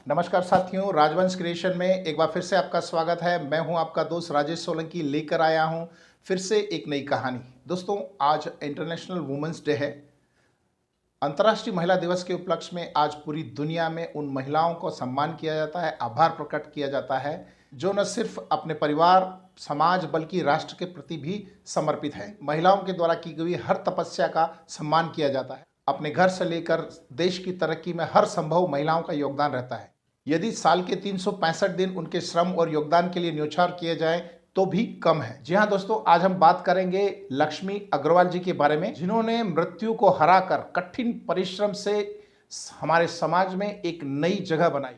नमस्कार साथियों, राजवंश क्रिएशन में एक बार फिर से आपका स्वागत है। मैं हूं आपका दोस्त राजेश सोलंकी, लेकर आया हूं फिर से एक नई कहानी। दोस्तों, आज इंटरनेशनल वुमेन्स डे है। अंतर्राष्ट्रीय महिला दिवस के उपलक्ष्य में आज पूरी दुनिया में उन महिलाओं को सम्मान किया जाता है, आभार प्रकट किया जाता है जो न सिर्फ अपने परिवार, समाज बल्कि राष्ट्र के प्रति भी समर्पित है। महिलाओं के द्वारा की गई हर तपस्या का सम्मान किया जाता है। अपने घर से लेकर देश की तरक्की में हर संभव महिलाओं का योगदान रहता है। यदि साल के 365 दिन उनके श्रम और योगदान के लिए न्योछावर किए जाएं तो भी कम है। जी हाँ दोस्तों, आज हम बात करेंगे लक्ष्मी अग्रवाल जी के बारे में, जिन्होंने मृत्यु को हराकर कठिन परिश्रम से हमारे समाज में एक नई जगह बनाई।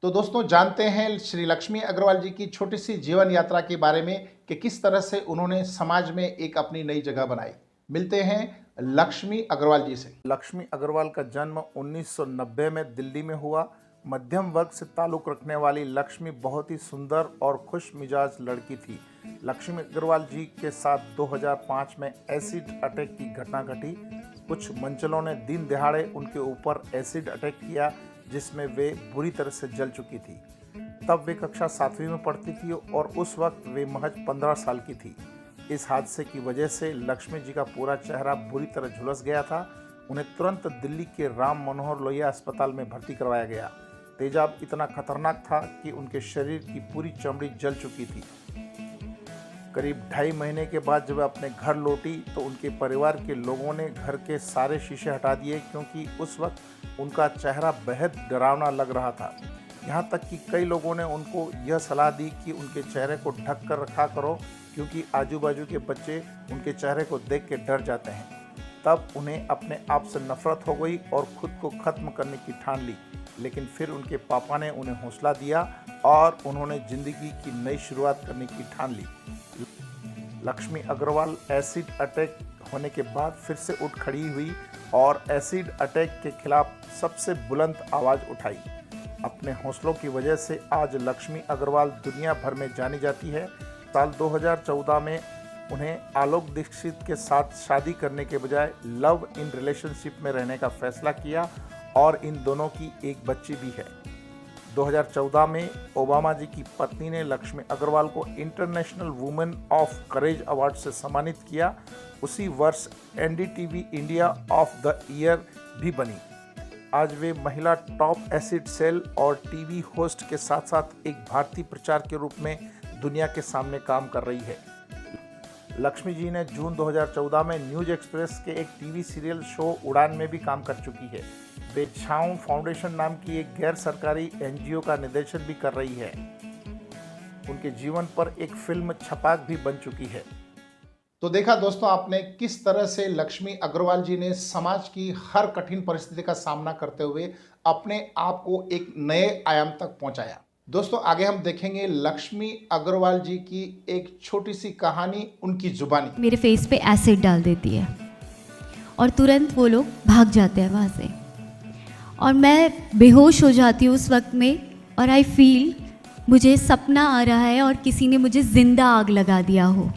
तो दोस्तों, जानते हैं श्री लक्ष्मी अग्रवाल जी की छोटी सी जीवन यात्रा के बारे में कि किस तरह से उन्होंने समाज में एक अपनी नई जगह बनाई। मिलते हैं लक्ष्मी अग्रवाल जी से। लक्ष्मी अग्रवाल का जन्म 1990 में दिल्ली में हुआ। मध्यम वर्ग से ताल्लुक़ रखने वाली लक्ष्मी बहुत ही सुंदर और खुश मिजाज लड़की थी। लक्ष्मी अग्रवाल जी के साथ 2005 में एसिड अटैक की घटना घटी। कुछ मंचलों ने दिन दिहाड़े उनके ऊपर एसिड अटैक किया, जिसमें वे बुरी तरह से जल चुकी थी। तब वे कक्षा 7वीं में पढ़ती थी और उस वक्त वे महज 15 साल की थी। इस हादसे की वजह से लक्ष्मी जी का पूरा चेहरा बुरी तरह झुलस गया था। उन्हें तुरंत दिल्ली के राम मनोहर लोहिया अस्पताल में भर्ती करवाया गया। तेजाब इतना खतरनाक था कि उनके शरीर की पूरी चमड़ी जल चुकी थी। करीब 2.5 महीने के बाद जब वे अपने घर लौटी तो उनके परिवार के लोगों ने घर के सारे शीशे हटा दिए, क्योंकि उस वक्त उनका चेहरा बेहद डरावना लग रहा था। यहाँ तक कि कई लोगों ने उनको यह सलाह दी कि उनके चेहरे को ढक कर रखा करो, क्योंकि आजू बाजू के बच्चे उनके चेहरे को देख के डर जाते हैं। तब उन्हें अपने आप से नफरत हो गई और खुद को ख़त्म करने की ठान ली। लेकिन फिर उनके पापा ने उन्हें हौसला दिया और उन्होंने ज़िंदगी की नई शुरुआत करने की ठान ली। लक्ष्मी अग्रवाल एसिड अटैक होने के बाद फिर से उठ खड़ी हुई और एसिड अटैक के खिलाफ सबसे बुलंद आवाज़ उठाई। अपने हौसलों की वजह से आज लक्ष्मी अग्रवाल दुनिया भर में जानी जाती है। साल 2014 में उन्हें आलोक दीक्षित के साथ शादी करने के बजाय लव इन रिलेशनशिप में रहने का फैसला किया और इन दोनों की एक बच्ची भी है। 2014 में ओबामा जी की पत्नी ने लक्ष्मी अग्रवाल को international women of courage award से सम्मानित किया। उसी वर्ष NDTV India of the year भी बनी। आज वे महिला टॉप एसिड सेल और टीवी होस्ट के साथ साथ एक भारतीय प्रचार के रूप में दुनिया के सामने काम कर रही है। लक्ष्मी जी ने जून 2014 में न्यूज एक्सप्रेस के एक टीवी सीरियल शो उड़ान में भी काम कर चुकी है। वे छाऊं फाउंडेशन नाम की एक गैर सरकारी एनजीओ का निर्देशन भी कर रही है। उनके जीवन पर एक फिल्म छपाक भी बन चुकी है। तो देखा दोस्तों आपने किस तरह से लक्ष्मी अग्रवाल जी ने समाज की हर कठिन परिस्थिति का सामना करते हुए अपने आप को एक नए आयाम तक पहुंचाया। दोस्तों, आगे हम देखेंगे लक्ष्मी अग्रवाल जी की एक छोटी सी कहानी, उनकी जुबानी। मेरे फेस पे एसिड डाल देती है और तुरंत वो लोग भाग जाते हैं वहाँ से और मैं बेहोश हो जाती हूँ उस वक्त में। और आई फील मुझे सपना आ रहा है और किसी ने मुझे ज़िंदा आग लगा दिया हो।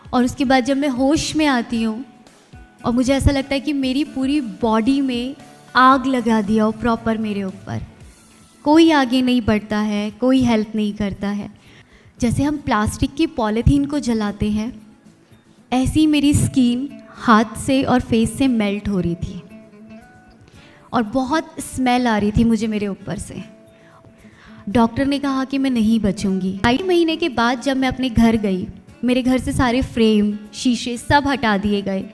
और उसके बाद जब मैं होश में आती हूँ और मुझे ऐसा लगता है कि मेरी पूरी बॉडी में आग लगा दिया हो प्रॉपर मेरे ऊपर। कोई आगे नहीं बढ़ता है, कोई हेल्प नहीं करता है। जैसे हम प्लास्टिक की पॉलीथीन को जलाते हैं, ऐसी मेरी स्किन हाथ से और फेस से मेल्ट हो रही थी और बहुत स्मेल आ रही थी मुझे मेरे ऊपर से। डॉक्टर ने कहा कि मैं नहीं बचूंगी। 2.5 महीने के बाद जब मैं अपने घर गई, मेरे घर से सारे फ्रेम, शीशे सब हटा दिए गए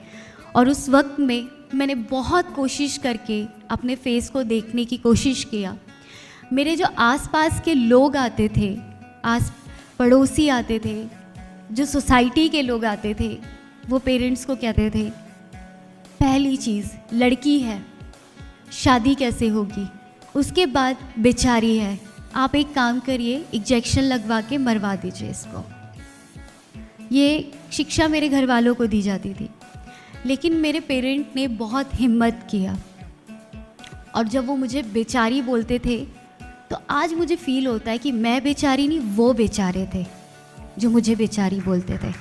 और उस वक्त में मैंने बहुत कोशिश करके अपने फेस को देखने की कोशिश किया। मेरे जो आसपास के लोग आते थे, आस पड़ोसी आते थे, जो सोसाइटी के लोग आते थे, वो पेरेंट्स को कहते थे, पहली चीज़ लड़की है, शादी कैसे होगी, उसके बाद बेचारी है, आप एक काम करिए, इंजेक्शन लगवा के मरवा दीजिए इसको। ये शिक्षा मेरे घर वालों को दी जाती थी। लेकिन मेरे पेरेंट ने बहुत हिम्मत किया और जब वो मुझे बेचारी बोलते थे तो आज मुझे फील होता है कि मैं बेचारी नहीं, वो बेचारे थे जो मुझे बेचारी बोलते थे।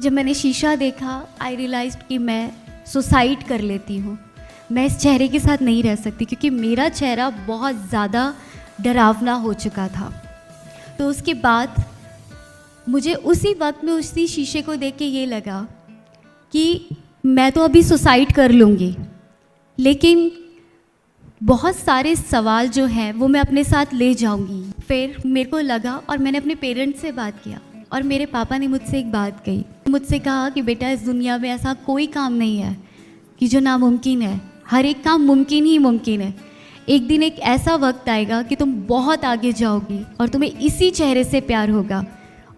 जब मैंने शीशा देखा, आई रियलाइज्ड कि मैं सुसाइड कर लेती हूँ। मैं इस चेहरे के साथ नहीं रह सकती, क्योंकि मेरा चेहरा बहुत ज़्यादा डरावना हो चुका था। तो उसके बाद मुझे उसी वक्त में उसी शीशे को देख के ये लगा कि मैं तो अभी सुसाइड कर लूँगी, लेकिन बहुत सारे सवाल जो हैं वो मैं अपने साथ ले जाऊँगी। फिर मेरे को लगा और मैंने अपने पेरेंट्स से बात किया, और मेरे पापा ने मुझसे एक बात कही, मुझसे कहा कि बेटा इस दुनिया में ऐसा कोई काम नहीं है कि जो नामुमकिन है, हर एक काम मुमकिन ही मुमकिन है। एक दिन एक ऐसा वक्त आएगा कि तुम बहुत आगे जाओगी और तुम्हें इसी चेहरे से प्यार होगा।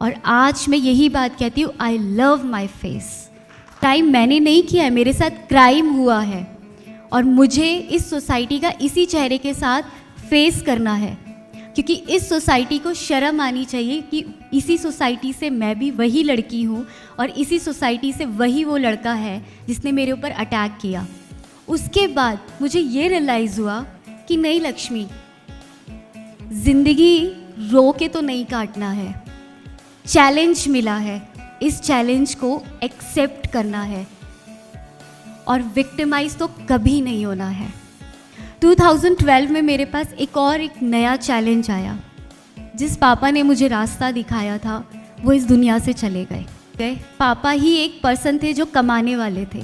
और आज मैं यही बात कहती हूँ, I love my face. Crime मैंने नहीं किया है, मेरे साथ क्राइम हुआ है, और मुझे इस सोसाइटी का इसी चेहरे के साथ फेस करना है, क्योंकि इस सोसाइटी को शर्म आनी चाहिए कि इसी सोसाइटी से मैं भी वही लड़की हूँ और इसी सोसाइटी से वही वो लड़का है जिसने मेरे ऊपर अटैक किया। उसके बाद मुझे ये रियलाइज़ हुआ कि नहीं लक्ष्मी, ज़िंदगी रो के तो नहीं काटना है, चैलेंज मिला है, इस चैलेंज को एक्सेप्ट करना है और विक्टिमाइज तो कभी नहीं होना है। 2012 में मेरे पास एक नया चैलेंज आया। जिस पापा ने मुझे रास्ता दिखाया था वो इस दुनिया से चले गए। पापा ही एक पर्सन थे जो कमाने वाले थे।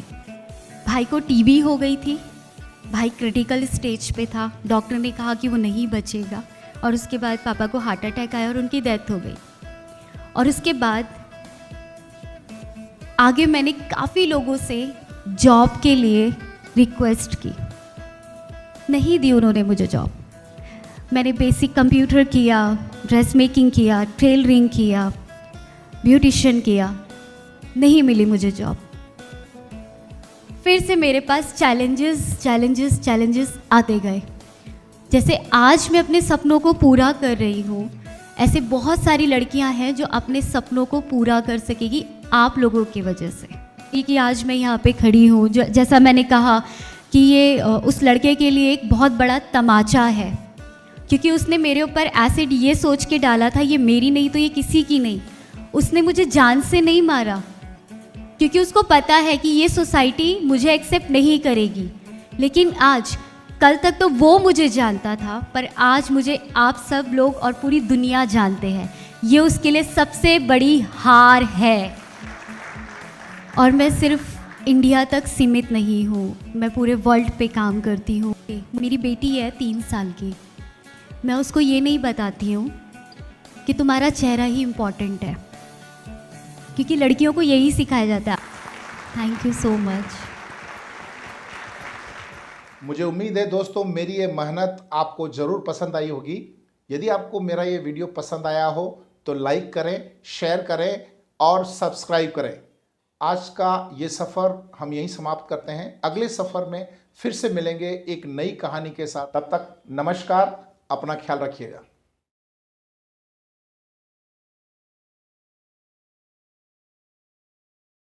भाई को टीबी हो गई थी, भाई क्रिटिकल स्टेज पे था, डॉक्टर ने कहा कि वो नहीं बचेगा, और उसके बाद पापा को हार्ट अटैक आया और उनकी डेथ हो गई। और उसके बाद आगे मैंने काफ़ी लोगों से जॉब के लिए रिक्वेस्ट की, नहीं दी उन्होंने मुझे जॉब। मैंने बेसिक कंप्यूटर किया, ड्रेस मेकिंग किया, टेलरिंग किया, ब्यूटिशियन किया, नहीं मिली मुझे जॉब। फिर से मेरे पास चैलेंजेस आते गए। जैसे आज मैं अपने सपनों को पूरा कर रही हूँ, ऐसे बहुत सारी लड़कियाँ हैं जो अपने सपनों को पूरा कर सकेगी आप लोगों की वजह से। कि आज मैं यहाँ पे खड़ी हूँ, जैसा मैंने कहा कि ये उस लड़के के लिए एक बहुत बड़ा तमाचा है, क्योंकि उसने मेरे ऊपर एसिड ये सोच के डाला था ये मेरी नहीं तो ये किसी की नहीं। उसने मुझे जान से नहीं मारा, क्योंकि उसको पता है कि ये सोसाइटी मुझे एक्सेप्ट नहीं करेगी। लेकिन आज, कल तक तो वो मुझे जानता था, पर आज मुझे आप सब लोग और पूरी दुनिया जानते हैं। ये उसके लिए सबसे बड़ी हार है। और मैं सिर्फ इंडिया तक सीमित नहीं हूँ, मैं पूरे वर्ल्ड पे काम करती हूँ। मेरी बेटी है 3 साल की, मैं उसको ये नहीं बताती हूँ कि तुम्हारा चेहरा ही इम्पॉर्टेंट है, क्योंकि लड़कियों को यही सिखाया जाता है। Thank you so much. मुझे उम्मीद है दोस्तों मेरी ये मेहनत आपको ज़रूर पसंद आई होगी। यदि आपको मेरा ये वीडियो पसंद आया हो तो लाइक करें, शेयर करें और सब्सक्राइब करें। आज का ये सफ़र हम यहीं समाप्त करते हैं। अगले सफ़र में फिर से मिलेंगे एक नई कहानी के साथ। तब तक नमस्कार, अपना ख्याल रखिएगा।